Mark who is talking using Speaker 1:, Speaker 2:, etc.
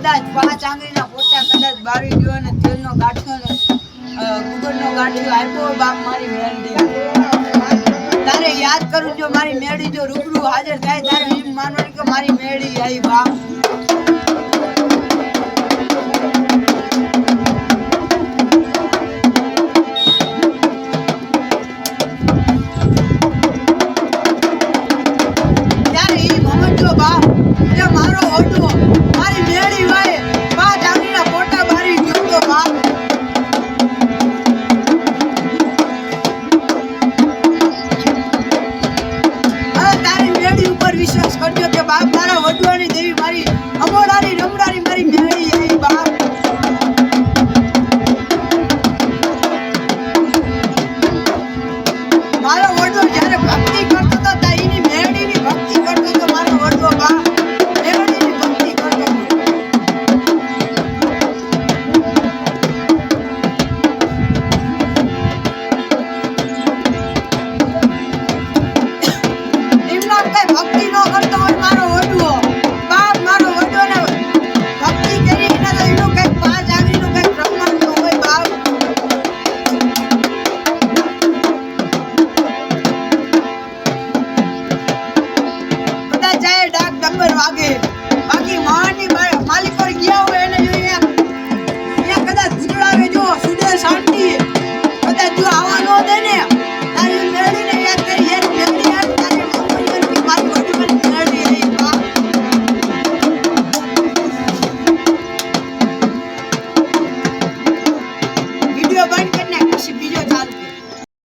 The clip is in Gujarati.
Speaker 1: કદાચ 5 આંગળીના પોટા કદાચ બારી ગયો અને તેલનો ગાંઠો ને ગુગળનો ગાંઠિયો આપ્યો બાપ મારી મેરડી તારે યાદ કરું જો મારી મેરડી જો રૂબરૂ હાજર થાય તારે એમ માનવાનું કે મારી મેરડી આવી બાપ વિશ્વાસ કરજો કે બાપ તારા વડવાની દેવી મારી